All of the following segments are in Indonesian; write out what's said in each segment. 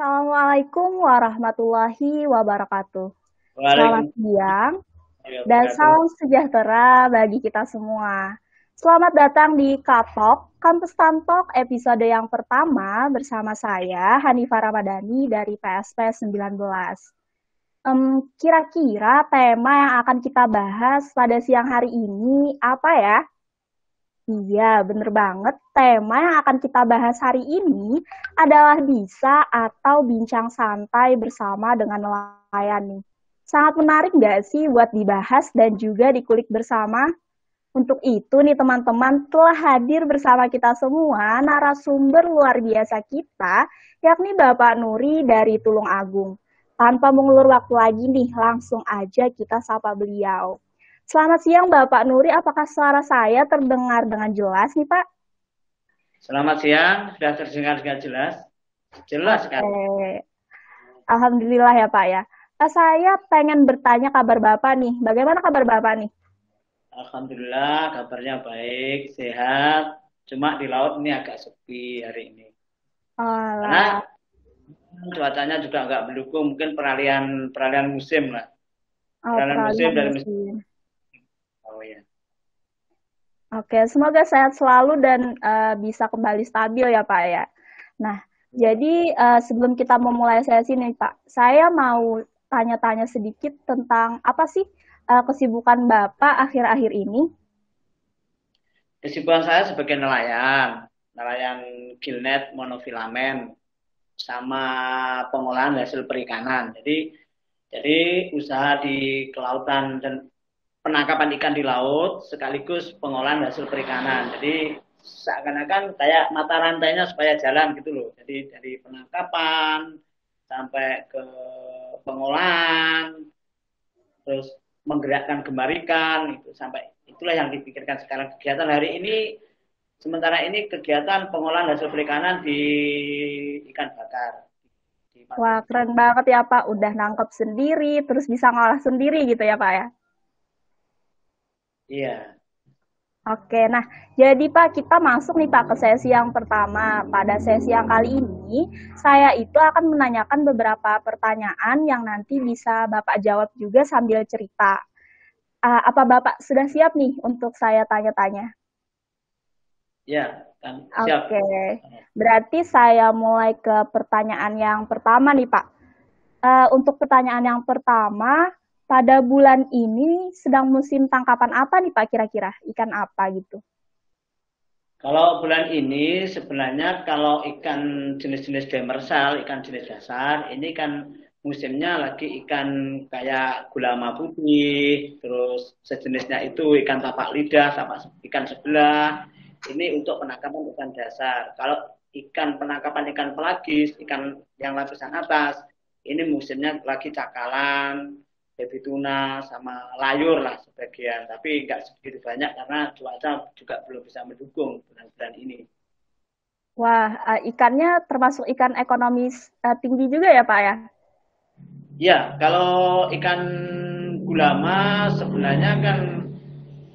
Assalamualaikum warahmatullahi wabarakatuh. Selamat Waalaikumsalam siang dan wabarakatuh. salam sejahtera bagi kita semua. Selamat datang di Katok, Kampus Tantok episode yang pertama bersama saya Hanifah Ramadhani dari PSP 19. Kira-kira tema yang akan kita bahas pada siang hari ini apa ya? Iya, bener banget. Tema yang akan kita bahas hari ini adalah bisa atau bincang santai bersama dengan nelayan nih. Sangat menarik nggak sih buat dibahas dan juga dikulik bersama? Untuk itu nih teman-teman telah hadir bersama kita semua narasumber luar biasa kita, yakni Bapak Nuri dari Tulung Agung. Tanpa mengulur waktu lagi nih, langsung aja kita sapa beliau. Selamat siang Bapak Nuri, apakah suara saya terdengar dengan jelas nih Pak? Selamat siang, sudah terdengar dengan jelas? Jelas Oke, sekali. Alhamdulillah ya Pak ya. Saya pengen bertanya kabar Bapak nih, bagaimana kabar Bapak nih? Alhamdulillah, kabarnya baik, sehat. Cuma di laut ini agak sepi hari ini. Alah, Karena cuacanya juga nggak mendukung, mungkin peralihan peralihan musim lah. Peralihan musim peralihan dari musim. musim. Oh ya. Oke, semoga sehat selalu dan bisa kembali stabil ya Pak ya. Nah, jadi sebelum kita memulai sesi nih Pak, saya mau tanya-tanya sedikit tentang apa sih kesibukan Bapak akhir-akhir ini? Kesibukan saya sebagai nelayan, nelayan gillnet monofilamen sama pengolahan hasil perikanan. Jadi usaha di kelautan dan penangkapan ikan di laut sekaligus pengolahan hasil perikanan. Jadi seakan-akan kayak mata rantainya supaya jalan gitu loh. Jadi dari penangkapan sampai ke pengolahan, terus menggerakkan gemar ikan itu sampai itulah yang dipikirkan sekarang kegiatan hari ini. Sementara ini kegiatan pengolahan hasil perikanan di ikan bakar di Wah, Pantai Ijo. keren banget ya Pak, udah nangkep sendiri, terus bisa ngolah sendiri gitu ya Pak ya. Iya, Oke, nah jadi Pak kita masuk nih Pak ke sesi yang pertama. Pada sesi yang kali ini, saya itu akan menanyakan beberapa pertanyaan yang nanti bisa Bapak jawab juga sambil cerita. Apa Bapak sudah siap nih untuk saya tanya-tanya? iya kan siap. Oke, berarti saya mulai ke pertanyaan yang pertama nih Pak. Untuk pertanyaan yang pertama, pada bulan ini sedang musim tangkapan apa nih Pak kira-kira? Ikan apa gitu? Kalau bulan ini sebenarnya kalau ikan jenis-jenis demersal, ikan jenis dasar, ini kan musimnya lagi ikan kayak gulama putih, terus sejenisnya itu ikan tapak lidah, sama ikan sebelah. Ini untuk penangkapan ikan dasar. Kalau ikan penangkapan ikan pelagis, ikan yang lapisan atas, ini musimnya lagi cakalang, baby tuna sama layur lah sebagian, tapi nggak segitu banyak karena cuaca juga belum bisa mendukung bulan-bulan ini. Wah, ikannya termasuk ikan ekonomis tinggi juga ya, Pak ya? Ya, kalau ikan gulama sebenarnya kan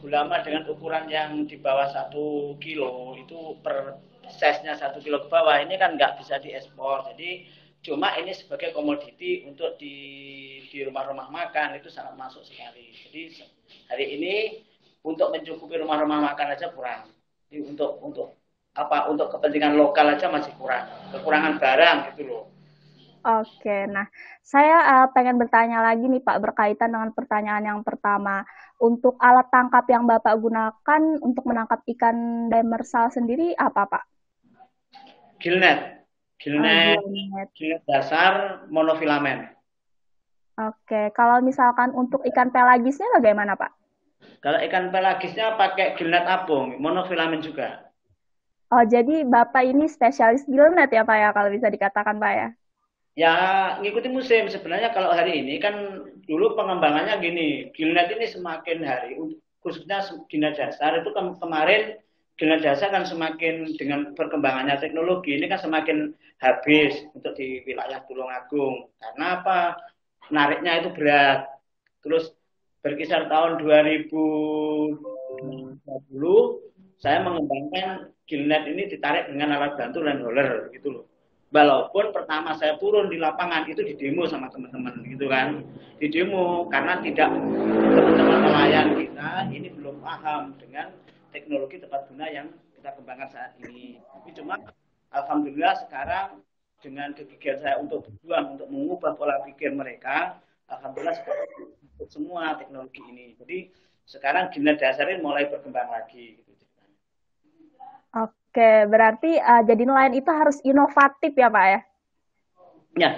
gulama dengan ukuran yang di bawah 1 kilo itu per size-nya 1 kilo ke bawah ini kan nggak bisa diekspor. Jadi cuma ini sebagai komoditi untuk di rumah-rumah makan itu sangat masuk sekali. Jadi hari ini untuk mencukupi rumah-rumah makan aja kurang. Jadi untuk apa untuk kepentingan lokal aja masih kurang. Kekurangan barang gitu loh. Oke, nah saya pengen bertanya lagi nih Pak berkaitan dengan pertanyaan yang pertama. Untuk alat tangkap yang Bapak gunakan untuk menangkap ikan demersal sendiri apa Pak? Gillnet, gillnet, Gilnet. gillnet dasar monofilamen. Oke, kalau misalkan untuk ikan pelagisnya bagaimana Pak? Kalau ikan pelagisnya pakai gillnet apung, monofilamen juga. Oh, jadi Bapak ini spesialis gilnet ya Pak ya, kalau bisa dikatakan Pak ya? Ya ngikuti musim sebenarnya kalau hari ini kan dulu pengembangannya gini, gillnet ini semakin hari khususnya gillnet dasar itu kemarin gillnet dasar kan semakin dengan perkembangannya teknologi ini kan semakin habis untuk di wilayah Tulungagung karena apa? Nariknya itu berat. Terus berkisar tahun 2020 saya mengembangkan gillnet ini ditarik dengan alat bantu land hauler gitu loh. Walaupun pertama saya turun di lapangan itu di demo sama teman-teman gitu kan, di demo karena tidak teman-teman nelayan kita ini belum paham dengan teknologi tepat guna yang kita kembangkan saat ini. Tapi cuma alhamdulillah sekarang dengan kegigihan saya untuk berjuang untuk mengubah pola pikir mereka, alhamdulillah sekarang semua teknologi ini. Jadi sekarang gina dasarnya mulai berkembang lagi. Gitu. Oke, berarti jadi nelayan itu harus inovatif ya Pak ya? Ya,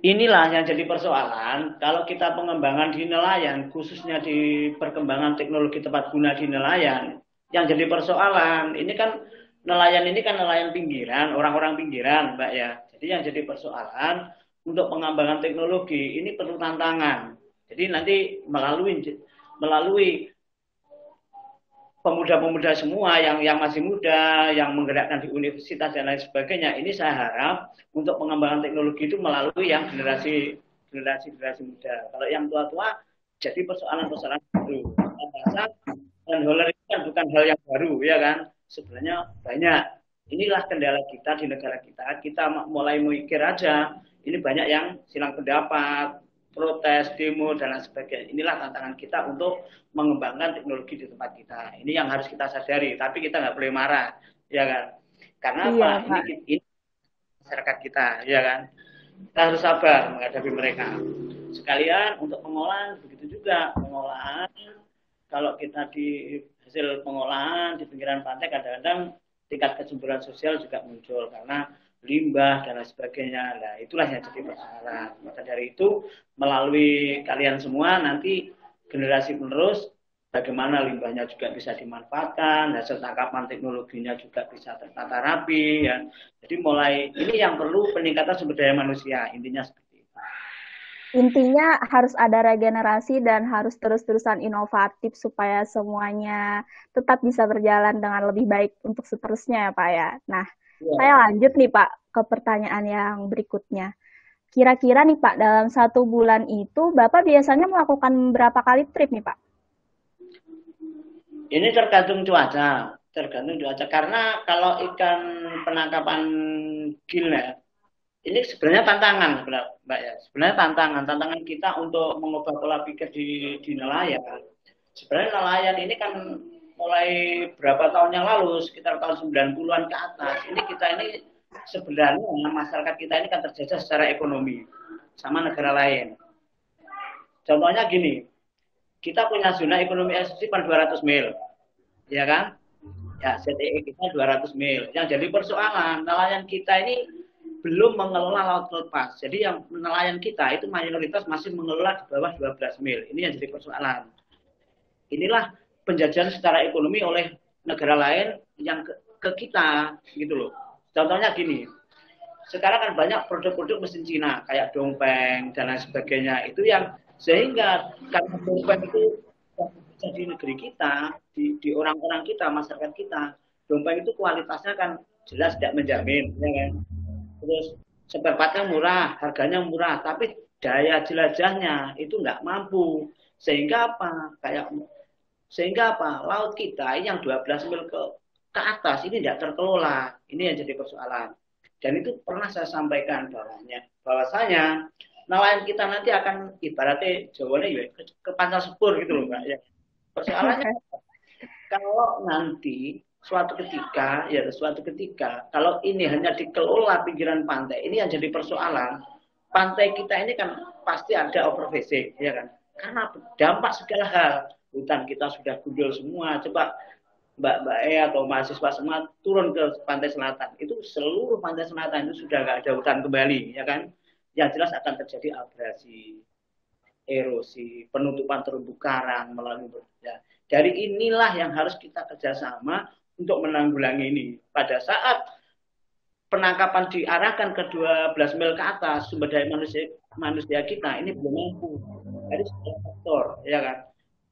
inilah yang jadi persoalan. Kalau kita pengembangan di nelayan, khususnya di perkembangan teknologi tepat guna di nelayan, yang jadi persoalan, ini kan nelayan pinggiran, orang-orang pinggiran, Mbak ya. Jadi yang jadi persoalan untuk pengembangan teknologi ini perlu tantangan. Jadi nanti melalui pemuda-pemuda semua yang masih muda, yang menggerakkan di universitas dan lain sebagainya, ini saya harap untuk pengembangan teknologi itu melalui yang generasi muda. Kalau yang tua-tua jadi persoalan-persoalan baru. Bahasa dan holer itu kan bukan hal yang baru, ya kan? Sebenarnya banyak. Inilah kendala kita di negara kita. Kita mulai mikir aja. Ini banyak yang silang pendapat, protes, demo, dan lain sebagainya. Inilah tantangan kita untuk mengembangkan teknologi di tempat kita. Ini yang harus kita sadari, tapi kita nggak boleh marah, ya kan? Karena Iya apa? Pak. Ini masyarakat kita, ya kan? Kita harus sabar menghadapi mereka. Sekalian untuk pengolahan, begitu juga pengolahan. Kalau kita di hasil pengolahan di pinggiran pantai kadang-kadang tingkat kesuburan sosial juga muncul karena limbah dan lain sebagainya. Nah, itulah yang jadi persoalan. Maka dari itu, melalui kalian semua nanti generasi penerus bagaimana limbahnya juga bisa dimanfaatkan, hasil tangkapan teknologinya juga bisa tertata rapi ya. Jadi mulai ini yang perlu peningkatan sumber daya manusia, intinya seperti itu. Intinya harus ada regenerasi dan harus terus-terusan inovatif supaya semuanya tetap bisa berjalan dengan lebih baik untuk seterusnya ya Pak ya. Nah, saya Ya. lanjut nih Pak ke pertanyaan yang berikutnya. Kira-kira nih Pak, dalam 1 bulan itu Bapak biasanya melakukan berapa kali trip nih Pak? Ini tergantung cuaca karena kalau ikan penangkapan gilnet ini sebenarnya tantangan, Mbak ya. Sebenarnya tantangan kita untuk mengubah pola pikir di nelayan. Sebenarnya nelayan ini kan mulai berapa tahun yang lalu, sekitar tahun 90-an ke atas. Ini kita ini sebenarnya masyarakat kita ini kan terjajah secara ekonomi sama negara lain. Contohnya gini, kita punya zona ekonomi eksklusif 200 mil, ya kan? Ya, ZEE kita 200 mil. Yang jadi persoalan, nelayan kita ini belum mengelola laut lepas. Jadi yang nelayan kita itu mayoritas masih mengelola di bawah 12 mil. Ini yang jadi persoalan. Inilah penjajahan secara ekonomi oleh negara lain yang ke kita gitu loh. Contohnya gini, sekarang kan banyak produk-produk mesin Cina kayak dongpeng dan lain sebagainya. Itu yang sehingga karena dongpeng itu bisa di negeri kita, di orang-orang kita, masyarakat kita, dongpeng itu kualitasnya kan jelas tidak menjamin, ya kan? Terus spare murah, harganya murah, tapi daya jelajahnya itu nggak mampu. Sehingga apa? Sehingga apa? Laut kita yang 12 mil ke atas ini tidak terkelola. Ini yang jadi persoalan. Dan itu pernah saya sampaikan bahwasanya nelayan kita nanti akan ibaratnya Jawanya ya ke pantai sepur gitu loh Mbak ya. Persoalannya kalau nanti suatu ketika kalau ini hanya dikelola pinggiran pantai, ini yang jadi persoalan. Pantai kita ini kan pasti ada overfishing, ya kan? Karena dampak segala hal. Hutan kita sudah gundul semua. Coba Mbak E atau mahasiswa semua turun ke pantai selatan. Itu seluruh pantai selatan itu sudah nggak ada hutan kembali, ya kan? Yang jelas akan terjadi abrasi, erosi, penutupan terumbu karang melalui ya. Dari inilah yang harus kita kerjasama untuk menanggulangi ini. Pada saat penangkapan diarahkan ke 12 mil ke atas, sumber daya manusia kita ini belum mampu. Dari segala faktor, ya kan?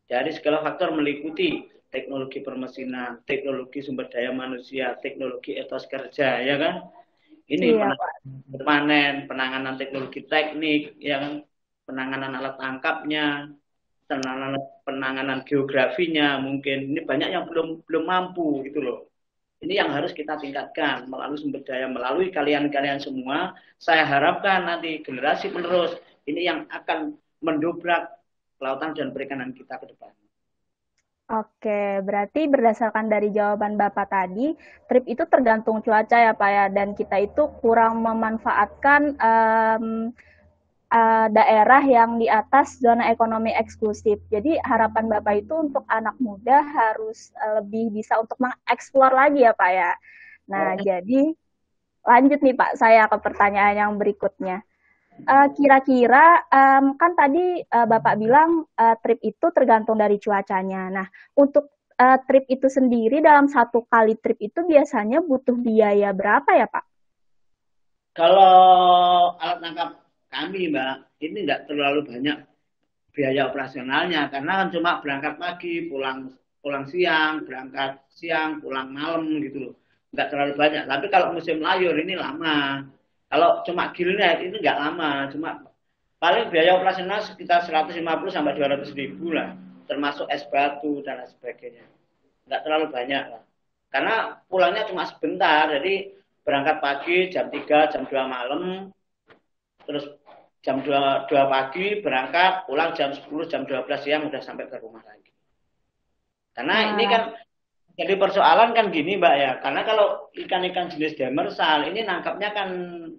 Dari segala faktor meliputi teknologi permesinan, teknologi sumber daya manusia, teknologi etos kerja, ya kan? Ini Iya Pak. panen, penanganan teknologi teknik, ya kan? Penanganan alat tangkapnya, penanganan geografinya mungkin ini banyak yang belum mampu gitu loh. Ini yang harus kita tingkatkan melalui sumber daya, melalui kalian-kalian semua. Saya harapkan nanti generasi penerus ini yang akan mendobrak kelautan dan perikanan kita ke depan. Oke, berarti berdasarkan dari jawaban Bapak tadi, trip itu tergantung cuaca ya Pak ya, dan kita itu kurang memanfaatkan daerah yang di atas zona ekonomi eksklusif. Jadi harapan Bapak itu untuk anak muda harus lebih bisa untuk mengeksplor lagi ya Pak ya. Nah, jadi lanjut nih Pak, saya ke pertanyaan yang berikutnya. Kira-kira kan tadi Bapak bilang trip itu tergantung dari cuacanya. Nah, untuk trip itu sendiri dalam satu kali trip itu biasanya butuh biaya berapa ya Pak? Kalau alat tangkap kami, Mbak, ini nggak terlalu banyak biaya operasionalnya karena kan cuma berangkat pagi, pulang pulang siang, berangkat siang, pulang malam gitu loh. Nggak terlalu banyak. Tapi kalau musim layur ini lama. Kalau cuma gilnet itu nggak lama, cuma paling biaya operasional sekitar 150 sampai 200 ribu lah, termasuk es batu dan lain sebagainya. Nggak terlalu banyak lah. Karena pulangnya cuma sebentar, jadi berangkat pagi jam 3, jam 2 malam, terus jam 2 pagi berangkat, pulang jam 10, jam 12 siang udah sampai ke rumah lagi. Karena ini Wah, kan jadi persoalan kan gini Mbak ya, karena kalau ikan-ikan jenis demersal ini nangkapnya kan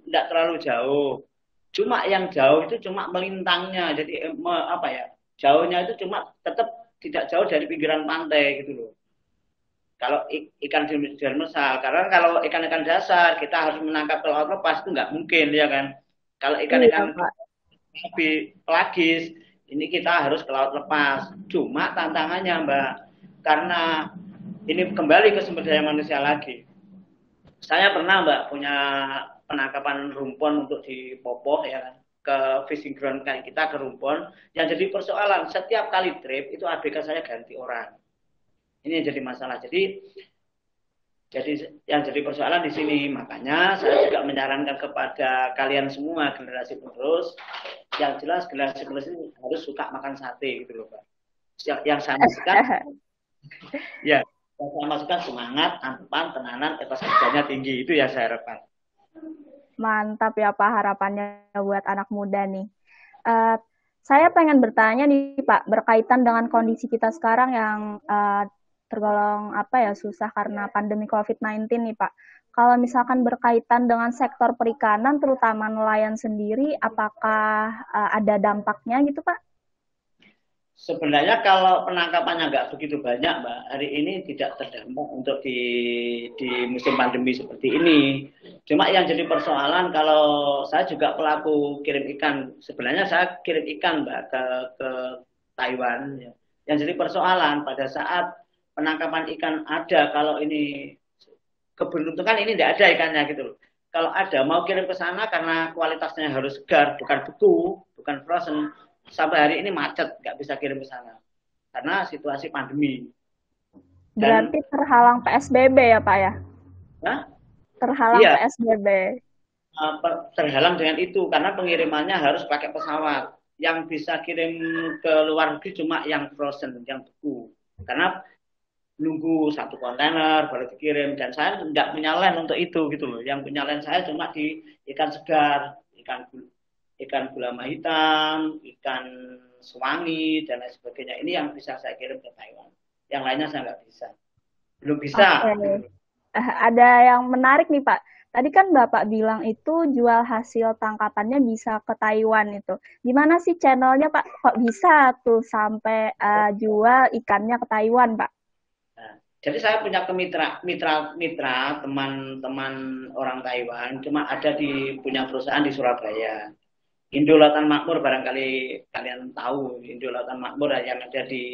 tidak terlalu jauh. Cuma yang jauh itu cuma melintangnya, jadi apa ya, jauhnya itu cuma tetap tidak jauh dari pinggiran pantai gitu loh. Kalau ikan jenis demersal, karena kalau ikan-ikan dasar kita harus menangkap ke laut lepas itu nggak mungkin ya kan. Kalau iya ikan-ikan Pak. pelagis ini kita harus ke laut lepas. Cuma tantangannya Mbak, karena ini kembali ke sumber daya manusia lagi. Saya pernah Mbak punya penangkapan rumpon untuk di Popoh ya kan, ke fishing ground kayak kita ke rumpon. Yang jadi persoalan setiap kali trip itu ABK saya ganti orang. Ini yang jadi masalah. Jadi yang jadi persoalan di sini. Makanya saya juga menyarankan kepada kalian semua generasi penerus, yang jelas generasi penerus ini harus suka makan sate gitu loh Pak. Yang saya masukkan, ya, yang saya masukkan semangat, tangkapan, tenanan, etos kerjanya tinggi. Itu ya saya harapkan. Mantap ya Pak harapannya buat anak muda nih. Uh, saya pengen bertanya nih Pak, berkaitan dengan kondisi kita sekarang yang tergolong apa ya susah karena pandemi COVID-19 nih Pak. Kalau misalkan berkaitan dengan sektor perikanan, terutama nelayan sendiri, apakah ada dampaknya gitu Pak? Sebenarnya kalau penangkapannya nggak begitu banyak, Mbak, hari ini tidak terdampak untuk di musim pandemi seperti ini. Cuma yang jadi persoalan kalau saya juga pelaku kirim ikan, sebenarnya saya kirim ikan, Mbak, ke Taiwan. Ya. Yang jadi persoalan pada saat penangkapan ikan ada, kalau ini keberuntungan ini tidak ada ikannya gitu loh. Kalau ada mau kirim ke sana karena kualitasnya harus segar, bukan beku, bukan frozen, sampai hari ini macet, nggak bisa kirim ke sana karena situasi pandemi. Dan Berarti terhalang PSBB ya Pak ya? nah, Terhalang iya PSBB. terhalang dengan itu karena pengirimannya harus pakai pesawat. Yang bisa kirim ke luar negeri cuma yang frozen, yang beku. Karena nunggu satu kontainer baru dikirim dan saya nggak punya land untuk itu gitu loh. Yang punya land saya cuma di ikan segar, ikan gulama hitam, ikan sewangi dan lain sebagainya. Ini yang bisa saya kirim ke Taiwan. Yang lainnya saya nggak bisa, belum bisa. Oke. Ada yang menarik nih Pak. Tadi kan Bapak bilang itu jual hasil tangkapannya bisa ke Taiwan itu. Gimana sih channelnya Pak? Kok bisa tuh sampai jual ikannya ke Taiwan Pak? Nah, jadi saya punya mitra teman-teman orang Taiwan, cuma ada di punya perusahaan di Surabaya. Indo Lautan Makmur barangkali kalian tahu Indo Lautan Makmur yang ada di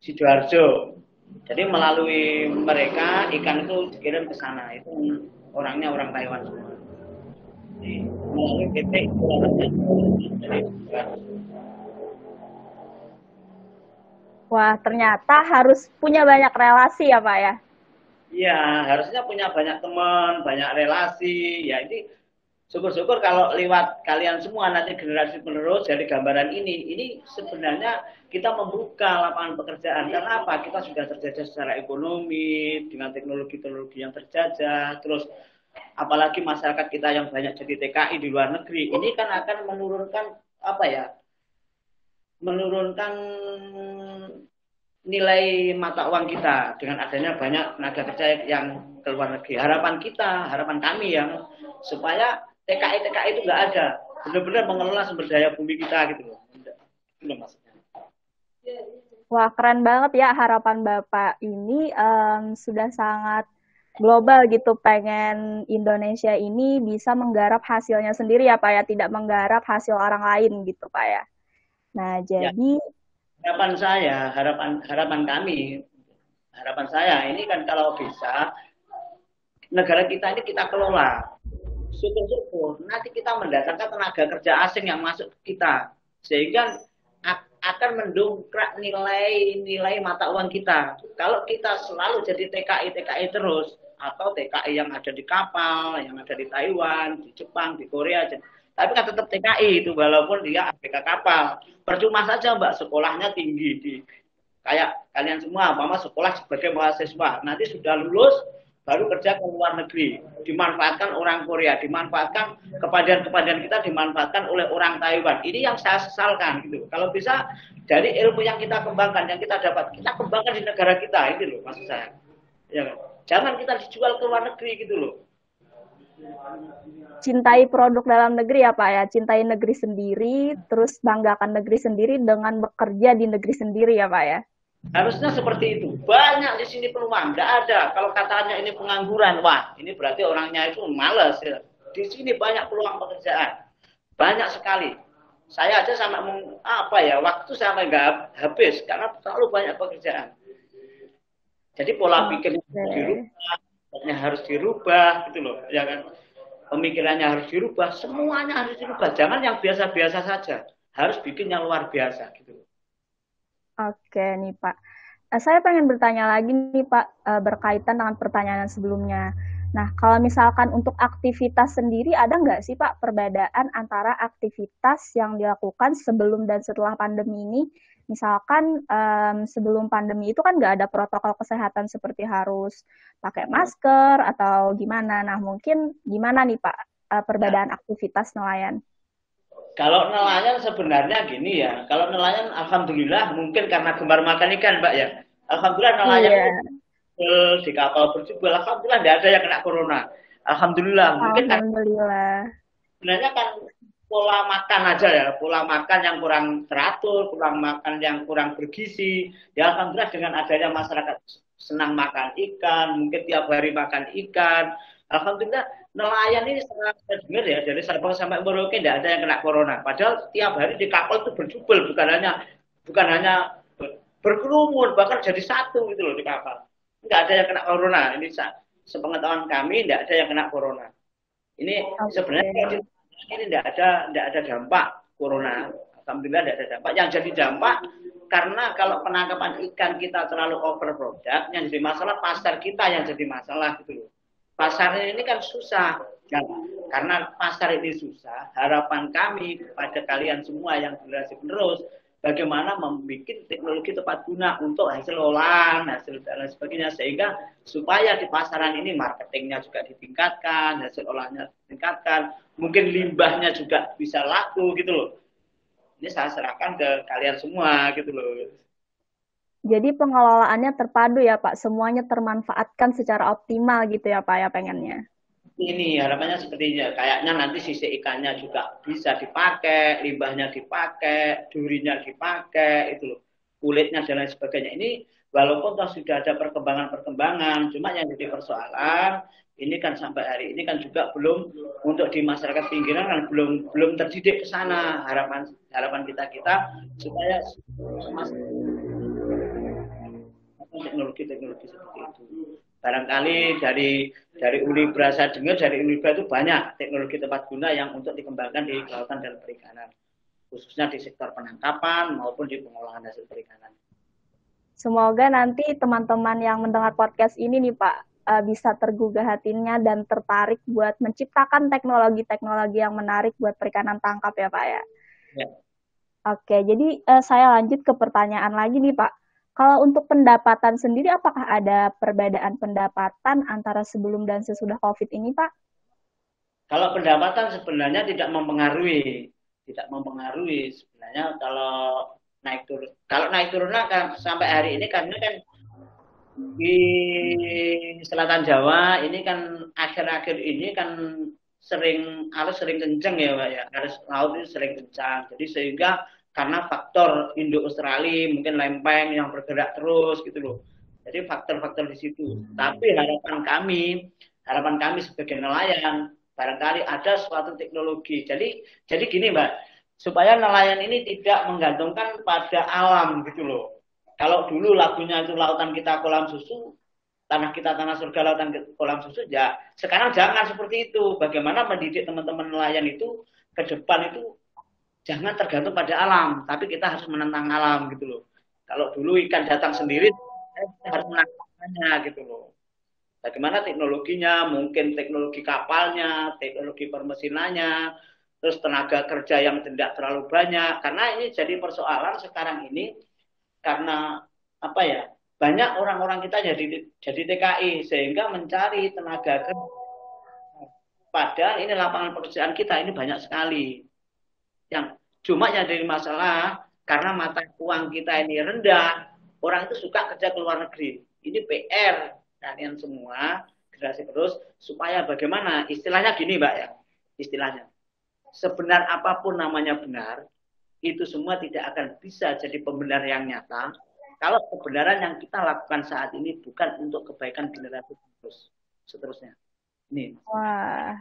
Sidoarjo. Jadi melalui mereka ikan itu dikirim ke sana. Itu orangnya orang Taiwan semua. Jadi melalui PT Indo Lautan Makmur dari Wah, ternyata harus punya banyak relasi ya Pak ya? iya, harusnya punya banyak teman, banyak relasi. Ya ini syukur-syukur kalau lewat kalian semua nanti generasi penerus dari gambaran ini sebenarnya kita membuka lapangan pekerjaan. Karena apa? Kita sudah terjajah secara ekonomi dengan teknologi-teknologi yang terjajah, terus apalagi masyarakat kita yang banyak jadi TKI di luar negeri, ini kan akan menurunkan apa ya? Menurunkan nilai mata uang kita dengan adanya banyak tenaga kerja yang ke luar negeri. Harapan kita, harapan kami yang supaya TKI itu nggak ada, benar-benar mengelola sumber daya bumi kita gitu loh. Itu maksudnya. Wah, keren banget ya harapan Bapak ini sudah sangat global gitu, pengen Indonesia ini bisa menggarap hasilnya sendiri ya Pak ya, tidak menggarap hasil orang lain gitu Pak ya. Nah, Ya, jadi harapan saya, harapan kami, harapan saya ini kan kalau bisa negara kita ini kita kelola. Syukur-syukur nanti kita mendatangkan tenaga kerja asing yang masuk ke kita sehingga akan mendongkrak nilai mata uang kita. Kalau kita selalu jadi TKI terus atau TKI yang ada di kapal, yang ada di Taiwan, di Jepang, di Korea, tapi kan tetap TKI itu walaupun dia ABK kapal. Percuma saja Mbak sekolahnya tinggi di kayak kalian semua, mama sekolah sebagai mahasiswa, nanti sudah lulus baru kerja ke luar negeri, dimanfaatkan orang Korea, dimanfaatkan kepadan kita dimanfaatkan oleh orang Taiwan. Ini yang saya sesalkan gitu. Kalau bisa dari ilmu yang kita kembangkan, yang kita dapat, kita kembangkan di negara kita, itu loh maksud saya. Ya, jangan kita dijual ke luar negeri gitu loh. cintai produk dalam negeri ya Pak ya, cintai negeri sendiri, terus banggakan negeri sendiri dengan bekerja di negeri sendiri ya Pak ya. Harusnya seperti itu. Banyak di sini peluang, nggak ada. Kalau katanya ini pengangguran, wah ini berarti orangnya itu males. Ya. Di sini banyak peluang pekerjaan, banyak sekali. Saya aja sama apa ya waktu sampai nggak habis karena terlalu banyak pekerjaan. Jadi pola pikirnya harus dirubah, gitu loh, ya kan? Pemikirannya harus dirubah, semuanya harus dirubah. Jangan yang biasa-biasa saja, harus bikin yang luar biasa, gitu loh. Oke nih Pak. Saya pengen bertanya lagi nih Pak, berkaitan dengan pertanyaan sebelumnya. Nah, kalau misalkan untuk aktivitas sendiri, ada nggak sih Pak perbedaan antara aktivitas yang dilakukan sebelum dan setelah pandemi ini? Misalkan sebelum pandemi itu kan nggak ada protokol kesehatan seperti harus pakai masker atau gimana. Nah, mungkin gimana nih Pak Nah, perbedaan aktivitas nelayan? kalau nelayan sebenarnya gini ya, kalau nelayan alhamdulillah mungkin karena gemar makan ikan, Mbak ya. Alhamdulillah nelayan Iya, itu di kapal berjubel, alhamdulillah tidak ada yang kena corona. Alhamdulillah, mungkin karena alhamdulillah. sebenarnya kan pola makan aja ya, pola makan yang kurang teratur, pola makan yang kurang bergizi. Ya alhamdulillah dengan adanya masyarakat senang makan ikan, mungkin tiap hari makan ikan. Alhamdulillah nelayan ini setelah saya dengar ya dari Sabang sampai Merauke tidak ada yang kena corona. Padahal tiap hari di kapal itu berjubel, bukan hanya berkerumun, bahkan jadi satu gitu loh di kapal. Tidak ada yang kena corona. Ini sepengetahuan kami tidak ada yang kena corona. Ini Oke. sebenarnya ini tidak ada dampak corona. Alhamdulillah tidak ada dampak. Yang jadi dampak karena kalau penangkapan ikan kita terlalu over product, yang jadi masalah pasar kita yang jadi masalah gitu loh. Pasarnya ini kan susah. Ya, karena pasar ini susah, harapan kami kepada kalian semua yang generasi penerus, bagaimana membuat teknologi tepat guna untuk hasil olahan, hasil dan lain sebagainya, sehingga supaya di pasaran ini marketingnya juga ditingkatkan, hasil olahannya ditingkatkan, mungkin limbahnya juga bisa laku gitu loh. Ini saya serahkan ke kalian semua gitu loh. Jadi pengelolaannya terpadu ya Pak, semuanya termanfaatkan secara optimal gitu ya Pak ya pengennya. Ini harapannya seperti ini. Kayaknya nanti sisi ikannya juga bisa dipakai, limbahnya dipakai, durinya dipakai, itu loh, kulitnya dan lain sebagainya. Ini walaupun toh sudah ada perkembangan-perkembangan, cuma yang jadi persoalan ini kan sampai hari ini kan juga belum untuk di masyarakat pinggiran kan belum terdidik ke sana. Harapan kita supaya teknologi-teknologi seperti itu. Barangkali dari Unibra saya dengar dari Unibra itu banyak teknologi tepat guna yang untuk dikembangkan di kelautan dan perikanan, khususnya di sektor penangkapan maupun di pengolahan hasil perikanan. Semoga nanti teman-teman yang mendengar podcast ini nih Pak, bisa tergugah hatinya dan tertarik buat menciptakan teknologi-teknologi yang menarik buat perikanan tangkap ya Pak ya. Ya. Oke, jadi saya lanjut ke pertanyaan lagi nih Pak. Kalau untuk pendapatan sendiri, apakah ada perbedaan pendapatan antara sebelum dan sesudah COVID ini Pak? Kalau pendapatan sebenarnya tidak mempengaruhi, sebenarnya kalau naik turun. Kalau naik turun kan sampai hari ini karena kan di selatan Jawa ini kan akhir-akhir ini kan sering arus sering kenceng ya Pak ya, arus laut itu sering kencang. Jadi sehingga karena faktor Indo-Australia mungkin lempeng yang bergerak terus gitu loh. Jadi faktor-faktor di situ. Tapi harapan kami sebagai nelayan barangkali ada suatu teknologi. Jadi gini Mbak, supaya nelayan ini tidak menggantungkan pada alam gitu loh. Kalau dulu lagunya itu lautan kita kolam susu, tanah kita tanah surga lautan kolam susu, ya sekarang jangan seperti itu. Bagaimana mendidik teman-teman nelayan itu ke depan itu jangan tergantung pada alam, tapi kita harus menentang alam gitu loh. Kalau dulu ikan datang sendiri, kita harus menangkapnya gitu loh. Bagaimana teknologinya, mungkin teknologi kapalnya, teknologi permesinannya, terus tenaga kerja yang tidak terlalu banyak. Karena ini jadi persoalan sekarang ini karena apa ya, banyak orang-orang kita jadi TKI sehingga mencari tenaga kerja. Padahal ini lapangan pekerjaan kita ini banyak sekali. Yang cuma yang jadi masalah karena mata uang kita ini rendah, orang itu suka kerja ke luar negeri. Ini PR kalian semua generasi terus supaya bagaimana istilahnya gini Mbak ya, istilahnya sebenar apapun namanya benar, itu semua tidak akan bisa jadi pembenar yang nyata kalau kebenaran yang kita lakukan saat ini bukan untuk kebaikan generasi terus seterusnya. Ini. Wah,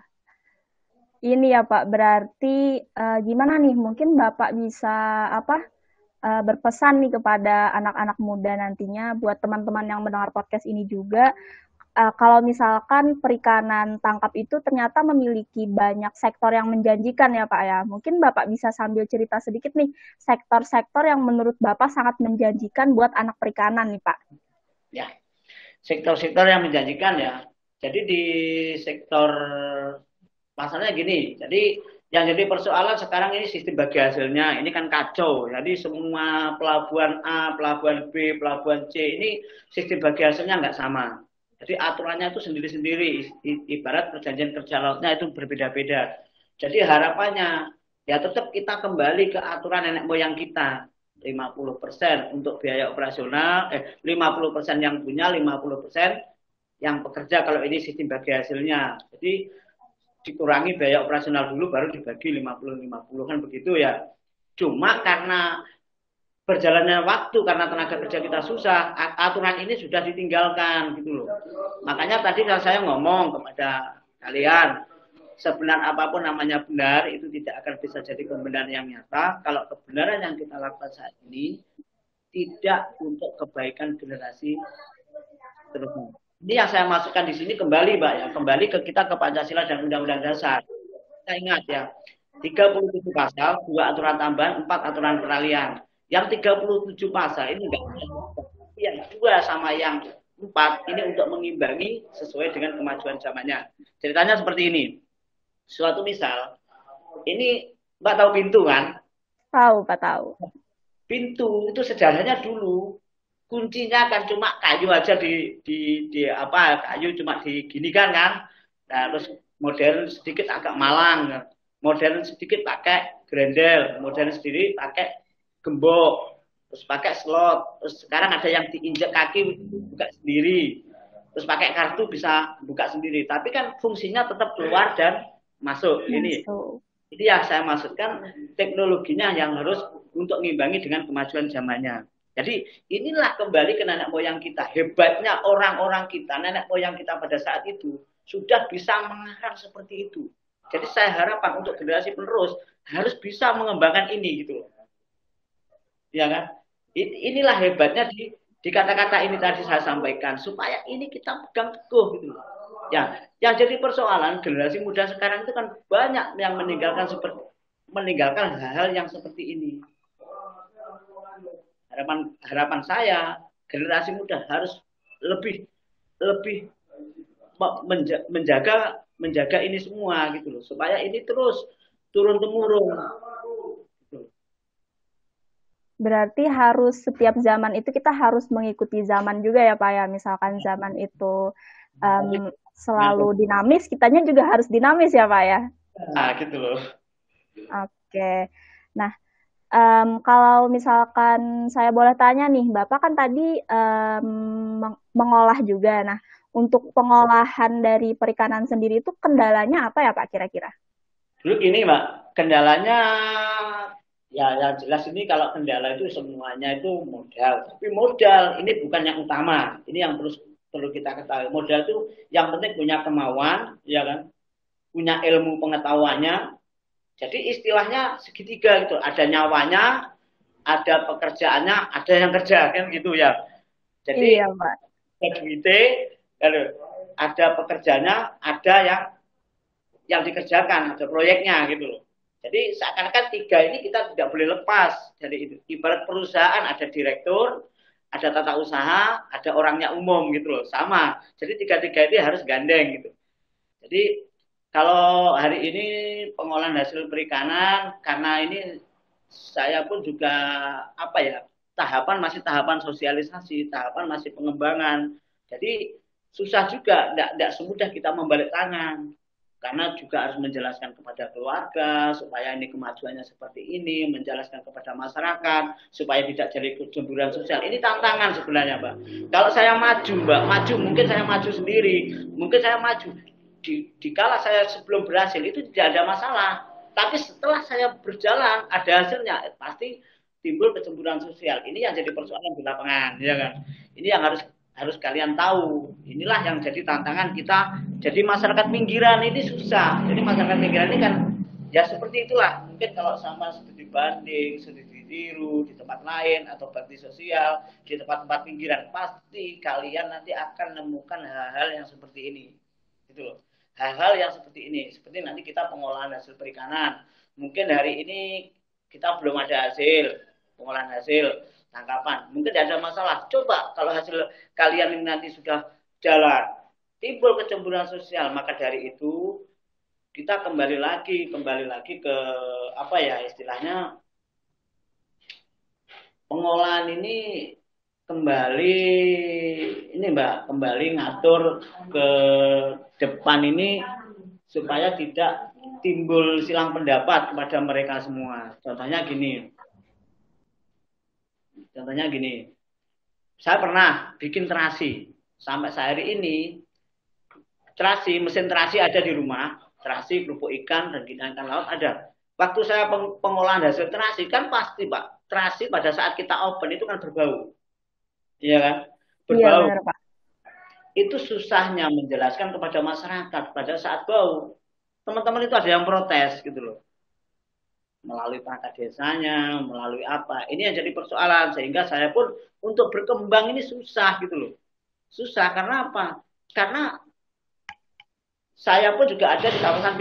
ini ya Pak, berarti gimana nih? Mungkin Bapak bisa apa berpesan nih kepada anak-anak muda nantinya buat teman-teman yang mendengar podcast ini juga kalau misalkan perikanan tangkap itu ternyata memiliki banyak sektor yang menjanjikan ya Pak ya. Mungkin Bapak bisa sambil cerita sedikit nih sektor-sektor yang menurut Bapak sangat menjanjikan buat anak perikanan nih Pak. Ya, sektor-sektor yang menjanjikan ya. Jadi di sektor masalahnya gini, jadi yang jadi persoalan sekarang ini sistem bagi hasilnya, ini kan kacau. Jadi semua pelabuhan A, pelabuhan B, pelabuhan C ini sistem bagi hasilnya nggak sama. Jadi aturannya itu sendiri-sendiri, ibarat perjanjian kerja lautnya itu berbeda-beda. Jadi harapannya ya tetap kita kembali ke aturan nenek moyang kita. 50% untuk biaya operasional, 50% yang punya, 50% yang pekerja kalau ini sistem bagi hasilnya. Jadi dikurangi biaya operasional dulu baru dibagi 50-50 kan begitu ya. Cuma karena berjalannya waktu karena tenaga kerja kita susah, aturan ini sudah ditinggalkan gitu loh. Makanya tadi saya ngomong kepada kalian, sebenar apapun namanya benar itu tidak akan bisa jadi kebenaran yang nyata kalau kebenaran yang kita lakukan saat ini tidak untuk kebaikan generasi terusnya. Ini yang saya masukkan di sini kembali, Mbak ya, kembali ke kita ke Pancasila dan Undang-Undang Dasar. Kita ingat ya, 37 pasal, 2 aturan tambahan, 4 aturan peralihan. Yang 37 pasal ini enggak ada, yang 2 sama yang 4 ini untuk mengimbangi sesuai dengan kemajuan zamannya. Ceritanya seperti ini. Suatu misal, ini Mbak tahu pintu kan? Tahu, Pak tahu. Pintu itu sejarahnya dulu kuncinya kan cuma kayu aja di apa kayu cuma diginikan kan. Nah, terus modern sedikit agak malang, modern sedikit pakai grendel, modern sendiri pakai gembok, terus pakai slot, terus sekarang ada yang diinjak kaki buka sendiri, terus pakai kartu bisa buka sendiri. Tapi kan fungsinya tetap keluar dan masuk. Ini yang saya maksudkan teknologinya yang harus untuk ngimbangi dengan kemajuan zamannya. Jadi inilah kembali ke nenek moyang kita. Hebatnya orang-orang kita, nenek moyang kita pada saat itu sudah bisa mengarang seperti itu. Jadi saya harapkan untuk generasi penerus harus bisa mengembangkan ini gitu. Ya kan? Inilah hebatnya di kata-kata ini tadi saya sampaikan supaya ini kita pegang teguh gitu. Ya, yang jadi persoalan generasi muda sekarang itu kan banyak yang meninggalkan hal-hal yang seperti ini. Harapan saya generasi muda harus lebih lebih menjaga ini semua gitu loh, supaya ini terus turun temurun. Berarti harus setiap zaman itu kita harus mengikuti zaman juga ya Pak ya. Misalkan zaman itu selalu dinamis, kitanya juga harus dinamis ya Pak ya. Nah, gitu loh. Oke. Nah, kalau misalkan saya boleh tanya nih, Bapak kan tadi mengolah juga. Nah, untuk pengolahan dari perikanan sendiri itu kendalanya apa ya Pak kira-kira? Dulu gini Mbak, kendalanya ya yang jelas ini kalau kendala itu semuanya itu modal. Tapi modal ini bukan yang utama. Ini yang perlu kita ketahui. Modal itu yang penting punya kemauan, ya kan? Punya ilmu pengetahuannya. Jadi istilahnya segitiga gitu. Ada nyawanya, ada pekerjaannya, ada yang kerja kan gitu ya. Jadi Iya, Pak. ada duitnya, ada pekerjaannya, ada yang dikerjakan, ada proyeknya gitu loh. Jadi seakan-akan tiga ini kita tidak boleh lepas dari itu. Ibarat perusahaan ada direktur, ada tata usaha, ada orangnya umum gitu loh. Sama. Jadi tiga-tiga ini harus gandeng gitu. Jadi kalau hari ini pengolahan hasil perikanan, karena ini saya pun juga apa ya, masih tahapan sosialisasi, tahapan masih pengembangan. Jadi susah juga, tidak semudah kita membalik tangan. Karena juga harus menjelaskan kepada keluarga supaya ini kemajuannya seperti ini, menjelaskan kepada masyarakat supaya tidak jadi kecemburuan sosial. Ini tantangan sebenarnya, Mbak. Kalau saya maju, Mbak, mungkin saya maju sendiri, mungkin saya maju di kala saya sebelum berhasil itu tidak ada masalah. Tapi setelah saya berjalan ada hasilnya, pasti timbul kecemburuan sosial. Ini yang jadi persoalan di lapangan, ya kan? Ini yang harus kalian tahu. Inilah yang jadi tantangan kita. Jadi masyarakat pinggiran ini susah. Jadi masyarakat pinggiran ini kan ya seperti itulah. Mungkin kalau sama studi banding, studi tiru di tempat lain atau bakti sosial di tempat-tempat pinggiran, pasti kalian nanti akan menemukan hal-hal yang seperti ini. Gitu loh. Hal-hal yang seperti ini, seperti nanti kita pengolahan hasil perikanan. Mungkin hari ini kita belum ada hasil, pengolahan hasil tangkapan. Mungkin tidak ada masalah. Coba kalau hasil kalian ini nanti sudah jalan, timbul kecemburuan sosial, maka dari itu kita kembali lagi ke apa ya istilahnya, pengolahan ini kembali ini Mbak, kembali ngatur ke depan ini supaya tidak timbul silang pendapat kepada mereka semua. Contohnya gini, saya pernah bikin terasi. Sampai sehari ini, mesin terasi ada di rumah. Terasi, kerupuk ikan, dan ikan laut ada. Waktu saya pengolahan hasil terasi, kan pasti Pak, terasi pada saat kita open itu kan berbau. Iya kan? Berbau. Iya, benar, Pak. Itu susahnya menjelaskan kepada masyarakat pada saat bau. Teman-teman itu ada yang protes gitu loh. Melalui perangkat desanya, melalui apa. Ini yang jadi persoalan. Sehingga saya pun untuk berkembang ini susah gitu loh. Susah karena apa? Karena saya pun juga ada di kawasan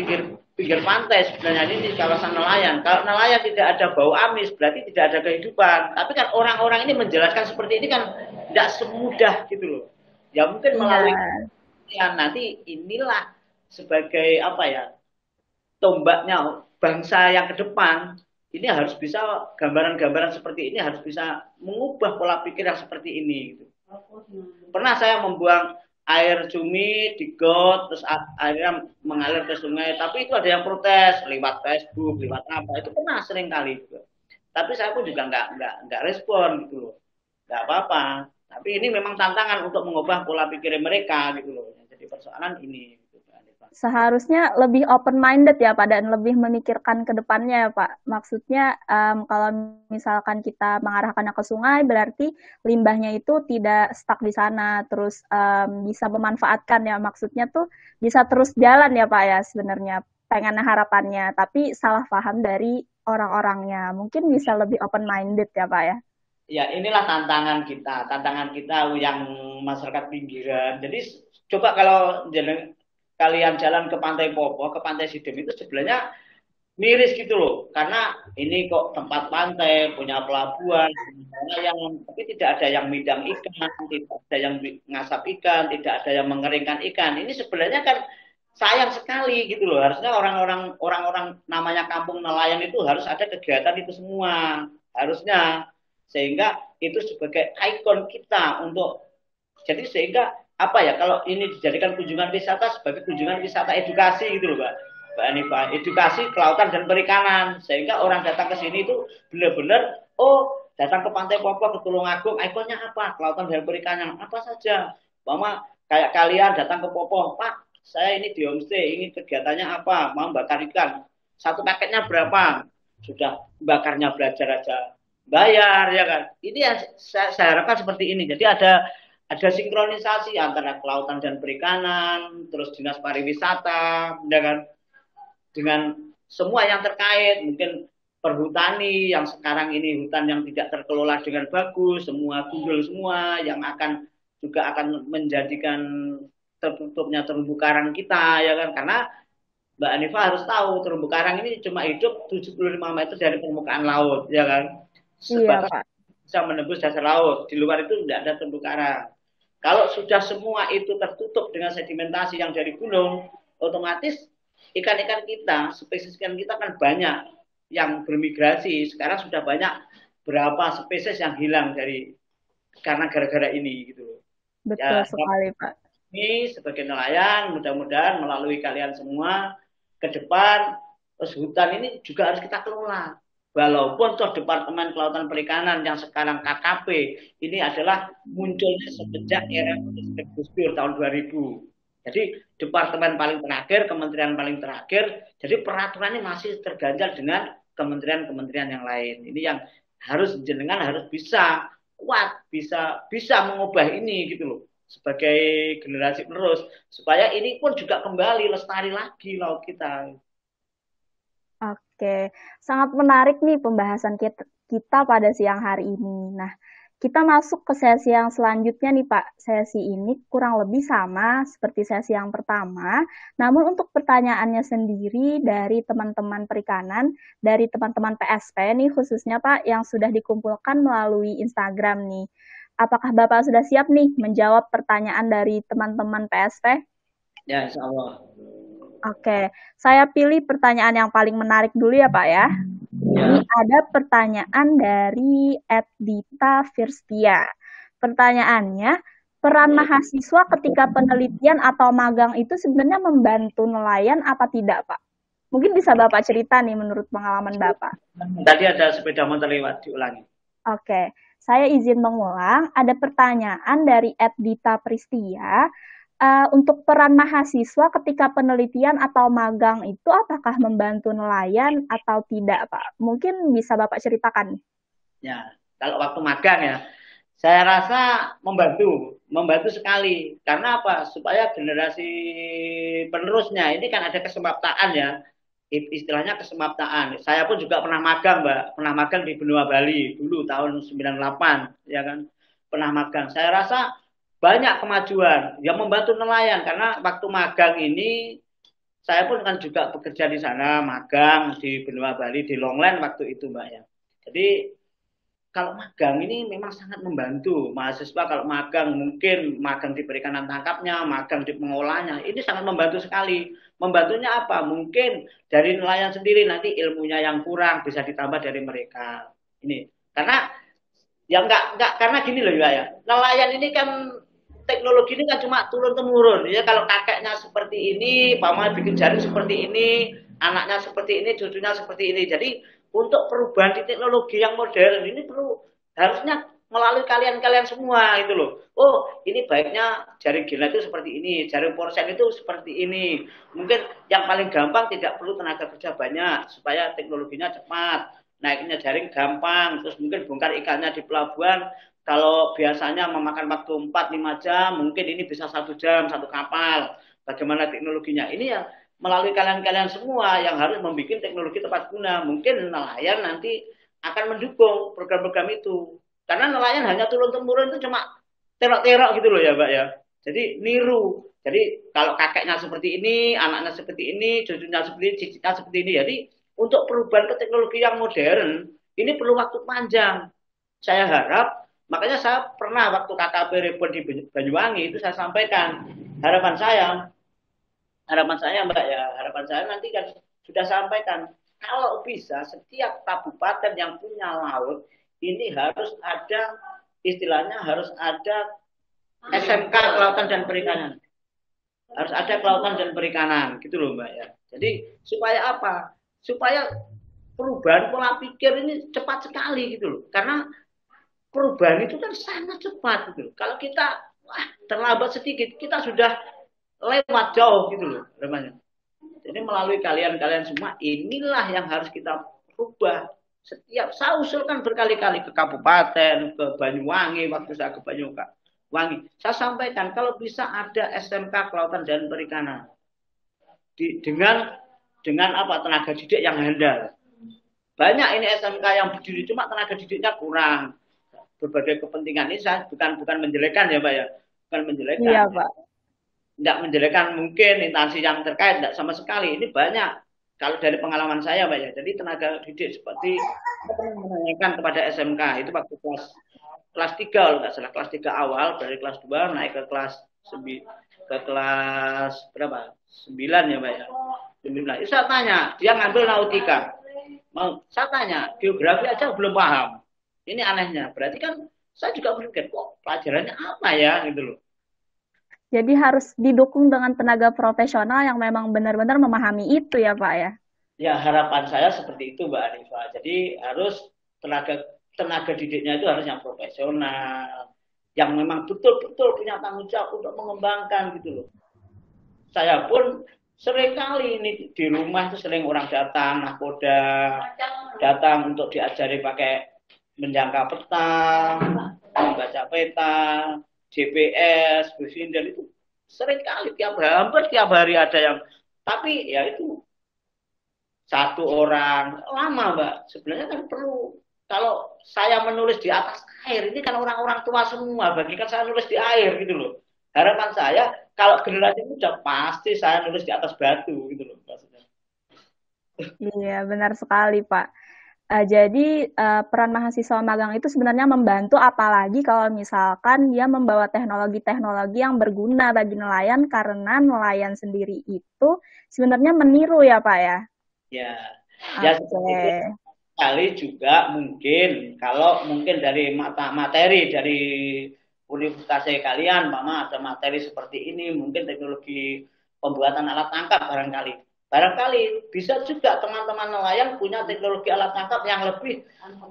pinggir pantai sebenarnya, ini di kawasan nelayan. Kalau nelayan tidak ada bau amis, berarti tidak ada kehidupan. Tapi kan orang-orang ini menjelaskan seperti ini kan tidak semudah gitu loh. Ya mungkin melalui yang nanti inilah sebagai apa ya, tombaknya bangsa yang ke depan. Ini harus bisa gambaran-gambaran seperti ini harus bisa mengubah pola pikir yang seperti ini. Gitu. Pernah saya membuang air cumi di got, terus airnya mengalir ke sungai, tapi itu ada yang protes lewat Facebook, lewat apa, itu pernah sering kali juga. Tapi saya pun juga nggak respon gitu loh, nggak apa-apa. Tapi ini memang tantangan untuk mengubah pola pikir mereka gitu loh. Jadi persoalan ini. Seharusnya lebih open minded ya Pak, dan lebih memikirkan ke depannya ya Pak. Maksudnya kalau misalkan kita mengarahkannya ke sungai, berarti limbahnya itu tidak stuck di sana, terus bisa memanfaatkan ya. Maksudnya tuh bisa terus jalan ya Pak ya sebenarnya pengen harapannya, tapi salah paham dari orang-orangnya. Mungkin bisa lebih open minded ya Pak ya. Ya inilah tantangan kita yang masyarakat pinggiran. Jadi coba kalau kalian jalan ke Pantai Popo, ke Pantai Sidem itu sebenarnya miris gitu loh. Karena ini kok tempat pantai, punya pelabuhan, punya nelayan, tapi tidak ada yang midang ikan, tidak ada yang ngasap ikan, tidak ada yang mengeringkan ikan. Ini sebenarnya kan sayang sekali gitu loh. Harusnya orang-orang namanya kampung nelayan itu harus ada kegiatan itu semua. Harusnya sehingga itu sebagai ikon kita untuk jadi sehingga apa ya kalau ini dijadikan kunjungan wisata sebagai kunjungan wisata edukasi gitu loh Mbak Anifa, edukasi kelautan dan perikanan sehingga orang datang ke sini itu benar-benar oh datang ke Pantai Popo ke Tulungagung ikonnya apa kelautan dan perikanan apa saja mama kayak kalian datang ke Popo Pak saya ini di homestay ingin kegiatannya apa mau bakar ikan satu paketnya berapa sudah bakarnya belajar aja bayar ya kan ini yang saya harapkan seperti ini jadi ada sinkronisasi antara kelautan dan perikanan, terus dinas pariwisata, ya kan, dengan semua yang terkait, mungkin perhutani yang sekarang ini hutan yang tidak terkelola dengan bagus, semua gundul semua yang akan juga akan menjadikan tertutupnya terumbu karang kita, ya kan, karena Mbak Anifa harus tahu terumbu karang ini cuma hidup 75 meter dari permukaan laut, ya kan, Iya, sebatas Pak. bisa menembus dasar laut. Di luar itu tidak ada terumbu karang. Kalau sudah semua itu tertutup dengan sedimentasi yang dari gunung, otomatis ikan-ikan kita, spesies ikan kita kan banyak yang bermigrasi. Sekarang sudah banyak berapa spesies yang hilang dari karena gara-gara ini gitu. Betul Ya, sekali, Pak. ini sebagai nelayan mudah-mudahan melalui kalian semua ke depan terus hutan ini juga harus kita kelola. Walaupun toh Departemen Kelautan Perikanan yang sekarang KKP ini adalah munculnya sejak era Presiden Gus Dur tahun 2000. Jadi departemen paling terakhir, kementerian paling terakhir, jadi peraturannya masih terganjal dengan kementerian-kementerian yang lain. Ini yang harus jenengan harus bisa kuat, bisa bisa mengubah ini gitu loh sebagai generasi penerus supaya ini pun juga kembali lestari lagi laut kita. Oke, sangat menarik nih pembahasan kita pada siang hari ini. Nah, kita masuk ke sesi yang selanjutnya nih Pak. Sesi ini kurang lebih sama seperti sesi yang pertama, namun untuk pertanyaannya sendiri dari teman-teman perikanan, dari teman-teman PSP nih khususnya Pak yang sudah dikumpulkan melalui Instagram nih. Apakah Bapak sudah siap nih menjawab pertanyaan dari teman-teman PSP? Ya, insya Allah. Oke, saya pilih pertanyaan yang paling menarik dulu ya Pak ya. Ini Ya, ada pertanyaan dari Edita Firstia. Pertanyaannya, peran mahasiswa ketika penelitian atau magang itu sebenarnya membantu nelayan apa tidak Pak? Mungkin bisa Bapak cerita nih menurut pengalaman Bapak. tadi ada sepeda motor lewat diulangi. Oke, saya izin mengulang. Ada pertanyaan dari Edita Pristia. Untuk peran mahasiswa ketika penelitian atau magang itu apakah membantu nelayan atau tidak, Pak? Mungkin bisa Bapak ceritakan. Ya, kalau waktu magang ya, saya rasa membantu, membantu sekali. Karena apa? Supaya generasi penerusnya ini kan ada kesempatan ya, istilahnya kesempatan. Saya pun juga pernah magang, Mbak, pernah magang di benua Bali dulu tahun 98, ya kan, pernah magang. Saya rasa banyak kemajuan yang membantu nelayan karena waktu magang ini saya pun kan juga bekerja di sana, magang di benua Bali di Longland waktu itu, Mbak ya. Jadi kalau magang ini memang sangat membantu mahasiswa kalau magang mungkin magang di perikanan tangkapnya, magang di pengolahnya, ini sangat membantu sekali. Membantunya apa? Mungkin dari nelayan sendiri nanti ilmunya yang kurang bisa ditambah dari mereka. Ini karena ya enggak karena gini loh ya. Nelayan ini kan teknologi ini kan cuma turun temurun ya kalau kakeknya seperti ini, paman bikin jaring seperti ini, anaknya seperti ini, cucunya seperti ini. Jadi untuk perubahan di teknologi yang modern ini perlu harusnya melalui kalian-kalian semua itu loh. Oh, ini baiknya jaring gila itu seperti ini, jaring porsen itu seperti ini. Mungkin yang paling gampang tidak perlu tenaga kerja banyak supaya teknologinya cepat. Naiknya jaring gampang, terus mungkin bongkar ikannya di pelabuhan kalau biasanya memakan waktu 4-5 jam, mungkin ini bisa 1 jam, satu kapal. Bagaimana teknologinya? Ini yang melalui kalian-kalian semua yang harus membuat teknologi tepat guna. Mungkin nelayan nanti akan mendukung program-program itu. Karena nelayan hanya turun-temurun itu cuma terok-terok gitu loh ya Mbak ya. Jadi niru. Jadi kalau kakeknya seperti ini, anaknya seperti ini, cucunya seperti ini, cicitnya seperti ini. Jadi untuk perubahan ke teknologi yang modern, ini perlu waktu panjang. Saya harap, makanya saya pernah waktu KKP Rebon di Banyuwangi itu saya sampaikan, harapan saya, Mbak ya, harapan saya nanti kan sudah sampaikan, kalau bisa setiap kabupaten yang punya laut, ini harus ada, istilahnya harus ada SMK Kelautan dan Perikanan. Harus ada kelautan dan perikanan, gitu loh Mbak ya. Jadi supaya apa? Supaya perubahan pola pikir ini cepat sekali gitu loh. Karena perubahan itu kan sangat cepat gitu loh. Kalau kita terlambat sedikit, kita sudah lewat jauh gitu loh namanya. Jadi melalui kalian-kalian semua, inilah yang harus kita rubah. Setiap saya usulkan berkali-kali ke kabupaten, ke Banyuwangi, waktu saya ke Banyuwangi, saya sampaikan kalau bisa ada SMK Kelautan dan Perikanan dengan apa tenaga didik yang handal. Banyak ini SMK yang berdiri cuma tenaga didiknya kurang. Berbagai kepentingan ini saya bukan menjelekan ya Pak ya, bukan menjelekan. Iya Pak. Tidak menjelekan mungkin instansi yang terkait, tidak sama sekali. Ini banyak kalau dari pengalaman saya Pak ya. Jadi tenaga didik seperti menanyakan kepada SMK itu waktu kelas 3 kalau nggak salah, kelas 3 awal, dari kelas 2 naik ke kelas berapa? 9 ya Pak ya. 9. Itu saya tanya, dia ngambil nautika. Saya tanya, geografi aja belum paham. Ini anehnya. Berarti kan saya juga berpikir, kok pelajarannya apa ya gitu loh. Jadi harus didukung dengan tenaga profesional yang memang benar-benar memahami itu ya Pak ya. Ya harapan saya seperti itu Mbak Anifah. Jadi harus tenaga didiknya itu harus yang profesional, yang memang betul-betul punya tanggung jawab untuk mengembangkan gitu loh. Saya pun sering kali ini di rumah itu sering orang datang, nakoda datang untuk diajari pakai menjangka peta, membaca peta, GPS, bersinder itu sering kali hampir tiap hari ada yang, tapi ya itu satu orang lama Mbak. Sebenarnya kan perlu, kalau saya menulis di atas air ini kan orang-orang tua semua, bagikan saya nulis di air gitu loh. Harapan saya kalau generasi muda pasti saya nulis di atas batu gitu loh maksudnya. Iya benar sekali Pak. Jadi peran mahasiswa magang itu sebenarnya membantu, apalagi kalau misalkan dia membawa teknologi-teknologi yang berguna bagi nelayan, karena nelayan sendiri itu sebenarnya meniru ya Pak ya. Ya, ya seperti itu. Kali juga mungkin kalau mungkin dari materi dari universitas kalian, Mama ada materi seperti ini, mungkin teknologi pembuatan alat tangkap barangkali. Barangkali bisa juga teman-teman nelayan punya teknologi alat tangkap yang lebih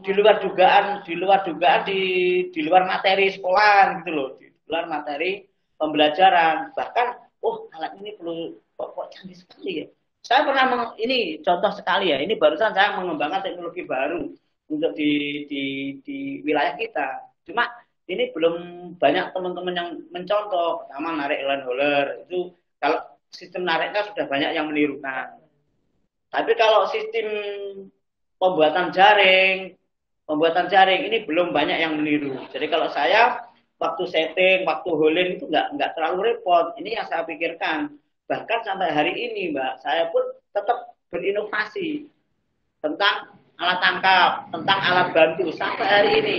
di luar dugaan, di luar materi sekolah gitu loh, di luar materi pembelajaran. Bahkan, alat ini perlu kok canggih sekali ya. Saya pernah ini contoh sekali ya. Ini barusan saya mengembangkan teknologi baru untuk di wilayah kita. Cuma ini belum banyak teman-teman yang mencontoh. Pertama narik line hauler itu kalau sistem nariknya sudah banyak yang menirukan. Tapi kalau sistem pembuatan jaring ini belum banyak yang meniru. Jadi kalau saya waktu setting, waktu hauling itu nggak terlalu repot. Ini yang saya pikirkan. Bahkan sampai hari ini, Mbak, saya pun tetap berinovasi tentang alat tangkap, tentang alat bantu sampai hari ini.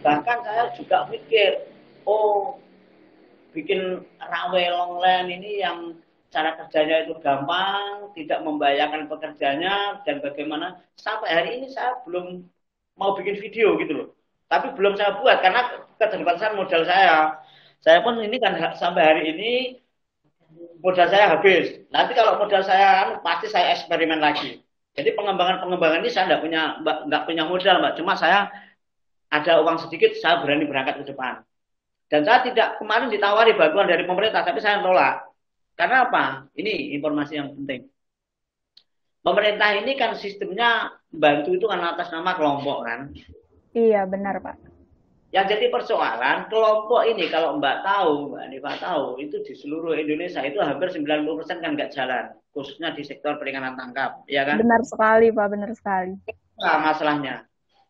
Bahkan saya juga mikir, bikin rawe longland ini yang cara kerjanya itu gampang, tidak membahayakan pekerjanya, dan bagaimana sampai hari ini saya belum mau bikin video gitu loh. Tapi belum saya buat karena keterbatasan modal saya. Saya pun ini kan sampai hari ini modal saya habis. Nanti kalau modal saya pasti saya eksperimen lagi. Jadi pengembangan ini saya nggak punya modal Mbak. Cuma saya ada uang sedikit, saya berani berangkat ke depan. Dan saya tidak kemarin ditawari bantuan dari pemerintah, tapi saya tolak. Karena apa? Ini informasi yang penting. Pemerintah ini kan sistemnya bantu itu kan atas nama kelompok kan. Iya benar Pak. Yang jadi persoalan kelompok ini kalau Mbak Nifah tahu itu di seluruh Indonesia itu hampir 90% kan nggak jalan, khususnya di sektor perikanan tangkap, ya kan? Benar sekali Pak, benar sekali. Nah,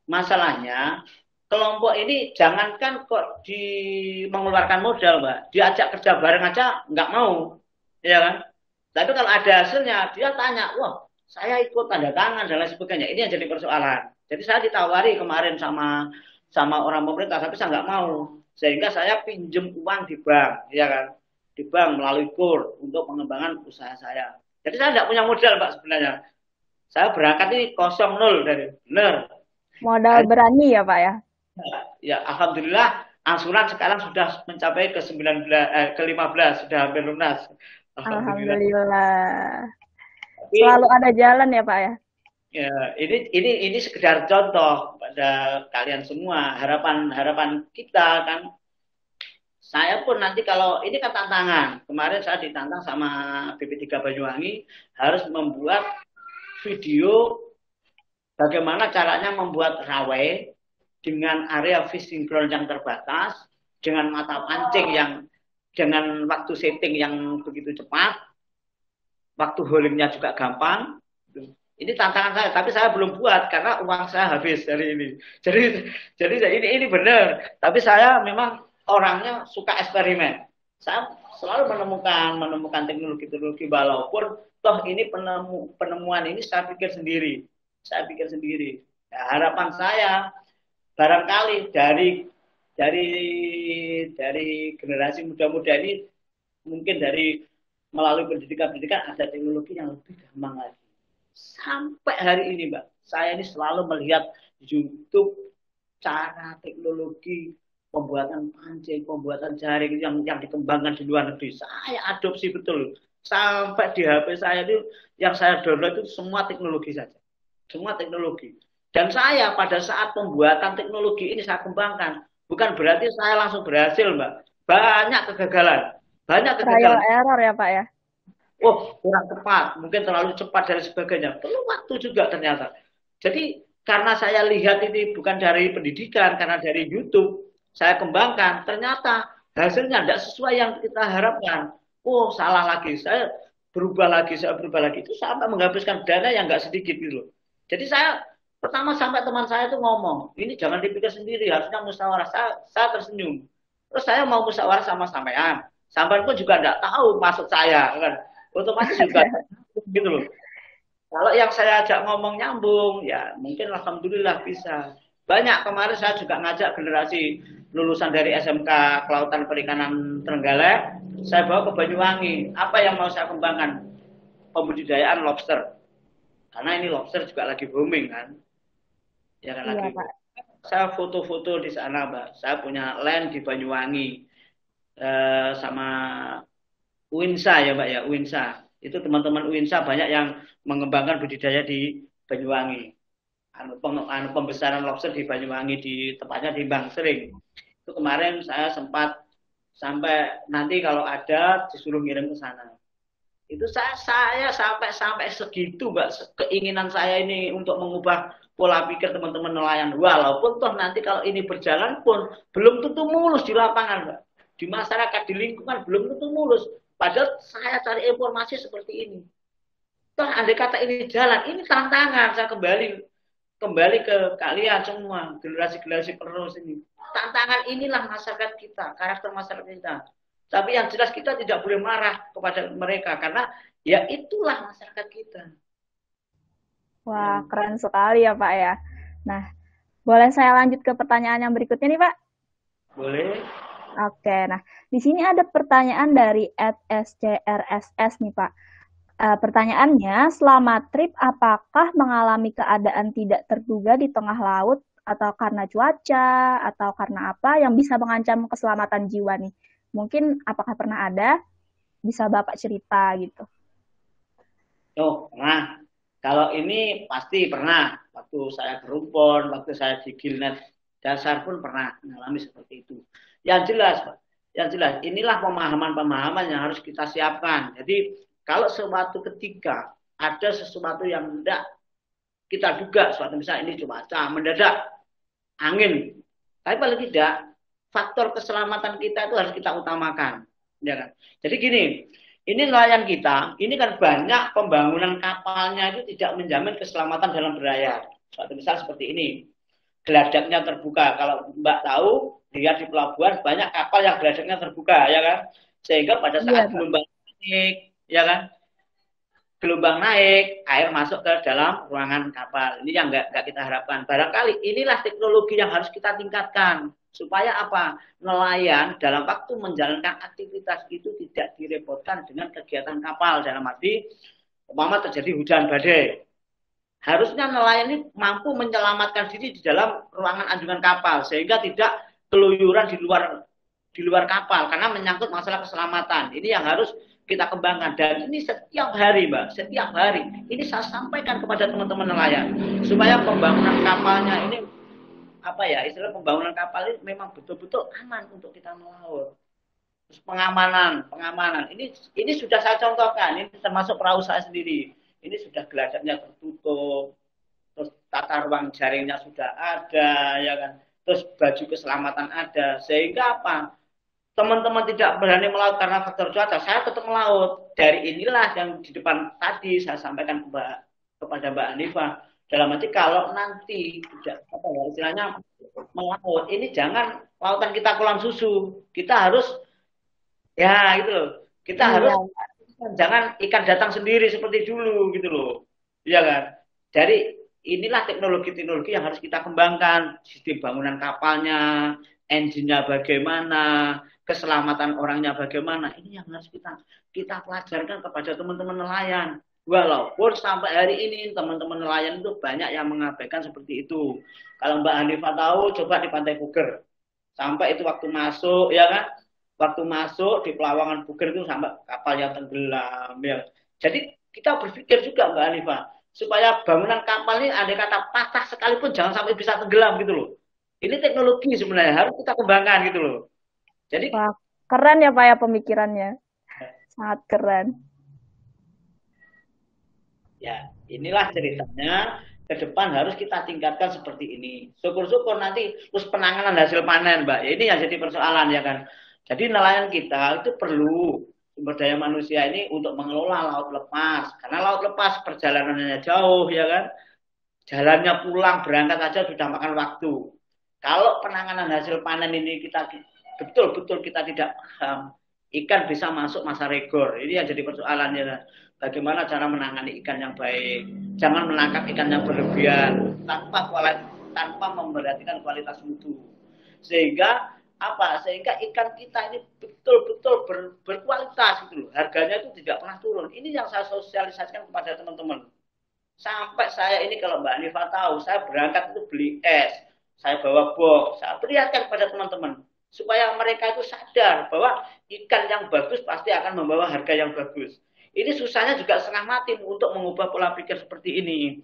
masalahnya kelompok ini jangankan kok mengeluarkan modal Mbak, diajak kerja bareng aja nggak mau, ya kan? Tapi kalau ada hasilnya dia tanya, wah saya ikut tanda tangan dan lain sebagainya. Ini yang jadi persoalan. Jadi saya ditawari kemarin sama orang pemerintah, tapi saya nggak mau. Sehingga saya pinjem uang di bank, ya kan? Di bank melalui KUR untuk pengembangan usaha saya. Jadi saya tidak punya modal, Pak, sebenarnya. Saya berangkat ini kosong nol dari benar. Modal berani ya Pak ya? Ya, alhamdulillah angsuran sekarang sudah mencapai ke 19 ke 15 sudah hampir lunas. Alhamdulillah. Alhamdulillah. Tapi Selalu ada jalan ya Pak ya? ya, ini sekedar contoh pada kalian semua. Harapan kita kan, saya pun nanti kalau ini kan tantangan. Kemarin saya ditantang sama BP3 Banyuwangi harus membuat video bagaimana caranya membuat rawe dengan area fishing ground yang terbatas, dengan mata pancing yang dengan waktu setting yang begitu cepat, waktu holdingnya juga gampang. Ini tantangan saya, tapi saya belum buat karena uang saya habis hari ini. Jadi ini benar. Tapi saya memang orangnya suka eksperimen. Saya selalu menemukan teknologi-teknologi walaupun toh ini penemuan ini saya pikir sendiri. Saya pikir sendiri. Ya, harapan saya barangkali dari generasi muda-muda ini mungkin dari melalui pendidikan ada teknologi yang lebih gampang lagi. Sampai hari ini, Mbak, saya ini selalu melihat YouTube cara teknologi pembuatan pancing, pembuatan jaring yang dikembangkan di luar negeri. Saya adopsi betul. Sampai di HP saya itu yang saya download itu semua teknologi saja. Semua teknologi. Dan saya pada saat pembuatan teknologi ini saya kembangkan, bukan berarti saya langsung berhasil, Mbak. Banyak kegagalan. Banyak Trial kegagalan. error ya Pak ya? Oh, kurang tepat, mungkin terlalu cepat dan sebagainya. Perlu waktu juga ternyata. Jadi karena saya lihat ini bukan dari pendidikan, karena dari YouTube, saya kembangkan. Ternyata hasilnya tidak sesuai yang kita harapkan. Oh, salah lagi. Saya berubah lagi, saya berubah lagi. Itu sampai menghabiskan dana yang nggak sedikit gitu. Jadi saya pertama sampai teman saya itu ngomong, ini jangan dipikir sendiri, harusnya musyawarah. Saya tersenyum. Terus saya mau musyawarah sama sampean. Sampean pun juga nggak tahu maksud saya kan, otomatis juga gitu loh. Kalau yang saya ajak ngomong nyambung, ya mungkin alhamdulillah bisa. Banyak kemarin saya juga ngajak generasi lulusan dari SMK Kelautan Perikanan Trenggalek, saya bawa ke Banyuwangi. Apa yang mau saya kembangkan? Pembudidayaan lobster. Karena ini lobster juga lagi booming kan. Ya kan Iya lagi. Pak. Saya foto-foto di sana, Mbak. Saya punya land di Banyuwangi sama Uinsa ya Mbak ya, Uinsa. Itu teman-teman Uinsa banyak yang mengembangkan budidaya di Banyuwangi. Pembesaran lobster di Banyuwangi di tempatnya di Bangsering. Itu kemarin saya sempat sampai nanti kalau ada disuruh ngirim ke sana. Itu saya sampai segitu Mbak, keinginan saya ini untuk mengubah pola pikir teman-teman nelayan. Walaupun toh nanti kalau ini berjalan pun belum tentu mulus di lapangan Mbak. Di masyarakat, di lingkungan belum tentu mulus. Padahal saya cari informasi seperti ini. Toh andai kata ini jalan, ini tantangan. Saya kembali ke kalian semua, generasi-generasi penerus ini. Tantangan inilah masyarakat kita, karakter masyarakat kita. Tapi yang jelas kita tidak boleh marah kepada mereka karena ya itulah masyarakat kita. Wah, keren sekali ya Pak ya. Nah, boleh saya lanjut ke pertanyaan yang berikutnya nih Pak? Boleh. Oke, nah di sini ada pertanyaan dari @scrss nih Pak. Pertanyaannya, selama trip apakah mengalami keadaan tidak terduga di tengah laut atau karena cuaca atau karena apa yang bisa mengancam keselamatan jiwa nih? Mungkin apakah pernah ada? Bisa Bapak cerita gitu. Oh, nah, kalau ini pasti pernah. Waktu saya berumpun, waktu saya di Gilnet dasar pun pernah mengalami seperti itu. Yang jelas, Pak, yang jelas, inilah pemahaman-pemahaman yang harus kita siapkan. Jadi, kalau suatu ketika ada sesuatu yang tidak kita duga, suatu misalnya ini cuaca, mendadak, angin. Tapi paling tidak, faktor keselamatan kita itu harus kita utamakan. Ya kan? Jadi gini, ini nelayan kita, ini kan banyak pembangunan kapalnya itu tidak menjamin keselamatan dalam berlayar. Suatu misal seperti ini, geladaknya terbuka. Kalau Mbak tahu, lihat di pelabuhan banyak kapal yang geladaknya terbuka, ya kan? Sehingga pada saat gelombang naik, ya kan? gelombang naik, air masuk ke dalam ruangan kapal. Ini yang nggak kita harapkan. Barangkali inilah teknologi yang harus kita tingkatkan. Supaya apa? Nelayan dalam waktu menjalankan aktivitas itu tidak direpotkan dengan kegiatan kapal. Dalam arti, umpama terjadi hujan badai. Harusnya nelayan ini mampu menyelamatkan diri di dalam ruangan anjungan kapal. Sehingga tidak keluyuran di luar kapal. Karena menyangkut masalah keselamatan. Ini yang harus kita kembangkan, dan ini setiap hari Mbak, setiap hari ini saya sampaikan kepada teman-teman nelayan supaya pembangunan kapalnya ini apa ya, istilah pembangunan kapal ini memang betul-betul aman untuk kita melaut. Terus pengamanan ini sudah saya contohkan, ini termasuk perahu saya sendiri, ini sudah geladaknya tertutup, terus tata ruang jaringnya sudah ada, ya kan, terus baju keselamatan ada, sehingga apa, teman-teman tidak berani melaut karena faktor cuaca, saya tetap melaut. Dari inilah yang di depan tadi saya sampaikan kepada Mbak Hanifah. Dalam arti kalau nanti tidak apa ya istilahnya melaut, ini jangan lautan kita kolam susu. Kita harus ya gitu loh. Kita harus Iya, jangan ikan datang sendiri seperti dulu gitu loh. Iya kan? Jadi inilah teknologi-teknologi yang harus kita kembangkan. Sistem bangunan kapalnya, engine-nya bagaimana, keselamatan orangnya bagaimana. Ini yang harus kita pelajarkan kepada teman-teman nelayan. Walaupun sampai hari ini teman-teman nelayan itu banyak yang mengabaikan seperti itu. Kalau Mbak Hanifah tahu, coba di Pantai Puger. Sampai itu waktu masuk, ya kan? Waktu masuk di pelawangan Puger itu sampai kapal yang tenggelam. Ya. Jadi kita berpikir juga Mbak Hanifah, supaya bangunan kapal ini andai kata patah sekalipun jangan sampai bisa tenggelam gitu loh. Ini teknologi sebenarnya harus kita kembangkan gitu loh. Jadi wah, keren ya Pak ya pemikirannya. Sangat keren. ya inilah ceritanya ke depan harus kita tingkatkan seperti ini. Syukur-syukur nanti terus penanganan hasil panen, Mbak. Ya, ini yang jadi persoalan ya kan. Jadi nelayan kita itu perlu sumber daya manusia ini untuk mengelola laut lepas. Karena laut lepas perjalanannya jauh ya kan. Jalannya pulang berangkat aja sudah makan waktu. Kalau penanganan hasil panen ini kita betul-betul kita tidak paham, ikan bisa masuk masa regor. Ini yang jadi persoalannya. Bagaimana cara menangani ikan yang baik? Jangan menangkap ikan yang berlebihan tanpa memperhatikan kualitas mutu. Sehingga apa? Sehingga ikan kita ini betul-betul berkualitas gitu loh. Harganya itu tidak pernah turun. Ini yang saya sosialisasikan kepada teman-teman. Sampai saya ini kalau Mbak Hanifah tahu, saya berangkat itu beli es, saya bawa box, saya perlihatkan kepada teman-teman supaya mereka itu sadar bahwa ikan yang bagus pasti akan membawa harga yang bagus. Ini susahnya juga setengah mati untuk mengubah pola pikir seperti ini.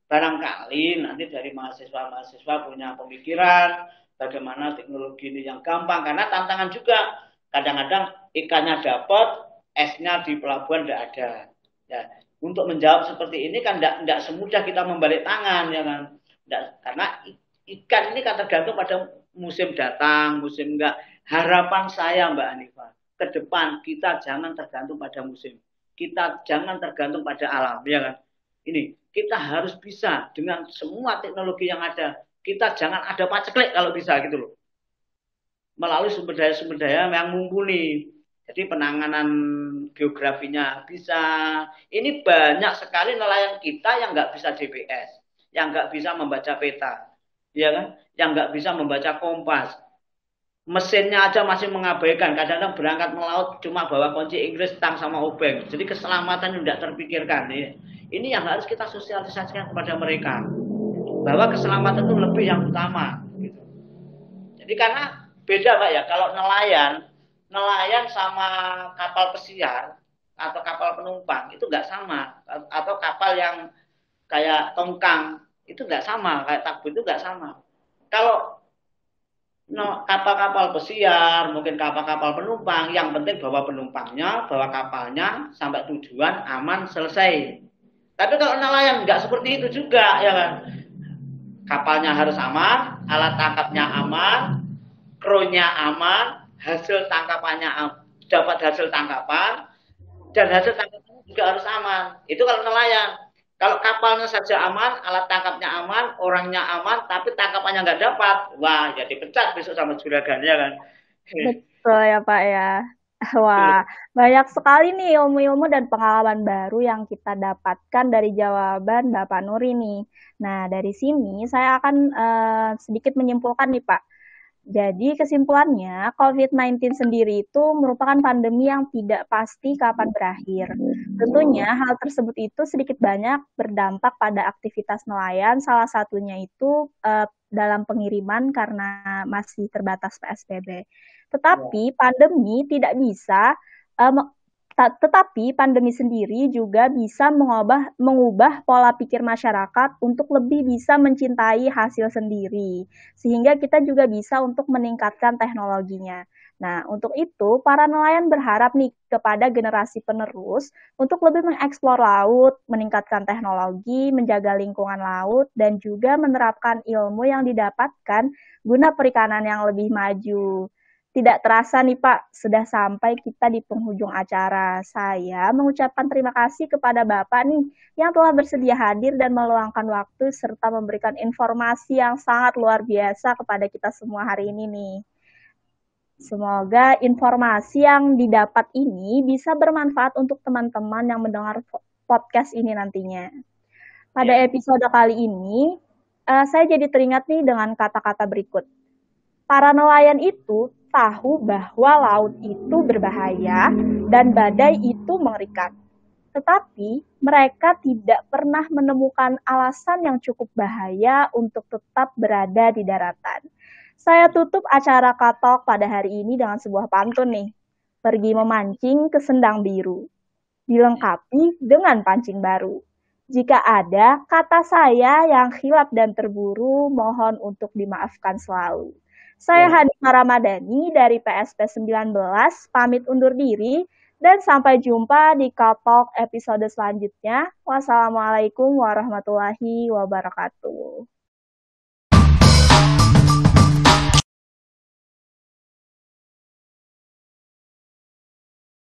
Barangkali nanti dari mahasiswa-mahasiswa punya pemikiran bagaimana teknologi ini yang gampang, karena tantangan juga kadang-kadang ikannya dapat, esnya di pelabuhan tidak ada. Ya, untuk menjawab seperti ini kan tidak semudah kita membalik tangan ya kan. Nggak, karena ikan ini kan tergantung pada musim datang, musim enggak. Harapan saya Mbak Hanifah, ke depan kita jangan tergantung pada musim. Kita jangan tergantung pada alam ya kan. Ini kita harus bisa dengan semua teknologi yang ada. Kita jangan ada paceklik kalau bisa gitu loh. Melalui sumber daya yang mumpuni. Jadi penanganan geografinya bisa. Ini banyak sekali nelayan kita yang nggak bisa GPS, yang nggak bisa membaca peta, ya kan? Yang nggak bisa membaca kompas. Mesinnya aja masih mengabaikan. Kadang-kadang berangkat melaut cuma bawa kunci Inggris, tang sama obeng. Jadi keselamatan tidak terpikirkan. Ya. Ini yang harus kita sosialisasikan kepada mereka. Bahwa keselamatan itu lebih yang utama. Gitu. Jadi karena beda Pak ya, kalau nelayan sama kapal pesiar atau kapal penumpang itu nggak sama, atau kapal yang kayak tongkang itu nggak sama, kayak takbut itu nggak sama. Kalau kapal-kapal pesiar, mungkin kapal-kapal penumpang, yang penting bawa penumpangnya, bawa kapalnya sampai tujuan aman selesai. Tapi kalau nelayan nggak seperti itu juga ya kan. Kapalnya harus aman, alat tangkapnya aman, krunya aman, hasil tangkapannya dapat hasil tangkapan, dan hasil tangkapannya juga harus aman. Itu kalau nelayan. Kalau kapalnya saja aman, alat tangkapnya aman, orangnya aman, tapi tangkapannya nggak dapat, wah jadi pecat besok sama juragan ya kan. Betul ya Pak ya. Wah, banyak sekali nih ilmu-ilmu dan pengalaman baru yang kita dapatkan dari jawaban Bapak Nuri nih. Nah, dari sini saya akan sedikit menyimpulkan nih Pak. Jadi kesimpulannya, COVID-19 sendiri itu merupakan pandemi yang tidak pasti kapan berakhir. Tentunya hal tersebut itu sedikit banyak berdampak pada aktivitas nelayan, salah satunya itu dalam pengiriman karena masih terbatas PSBB. Ya. Tetapi pandemi tidak bisa uh, tetapi pandemi sendiri juga bisa mengubah pola pikir masyarakat untuk lebih bisa mencintai hasil sendiri, sehingga kita juga bisa untuk meningkatkan teknologinya. Nah, untuk itu, para nelayan berharap nih kepada generasi penerus untuk lebih mengeksplor laut, meningkatkan teknologi, menjaga lingkungan laut, dan juga menerapkan ilmu yang didapatkan guna perikanan yang lebih maju. Tidak terasa nih Pak, sudah sampai kita di penghujung acara. Saya mengucapkan terima kasih kepada Bapak nih yang telah bersedia hadir dan meluangkan waktu serta memberikan informasi yang sangat luar biasa kepada kita semua hari ini nih. Semoga informasi yang didapat ini bisa bermanfaat untuk teman-teman yang mendengar podcast ini nantinya. Pada Ya. episode kali ini, saya jadi teringat nih dengan kata-kata berikut. Para nelayan itu tahu bahwa laut itu berbahaya dan badai itu mengerikan. Tetapi mereka tidak pernah menemukan alasan yang cukup bahaya untuk tetap berada di daratan. Saya tutup acara Katok pada hari ini dengan sebuah pantun nih. Pergi memancing ke Sendang Biru, dilengkapi dengan pancing baru. Jika ada kata saya yang khilaf dan terburu, mohon untuk dimaafkan selalu. Saya Ya. Hanifah Ramadhani dari PSP 19, pamit undur diri, dan sampai jumpa di Katalk episode selanjutnya. Wassalamualaikum warahmatullahi wabarakatuh.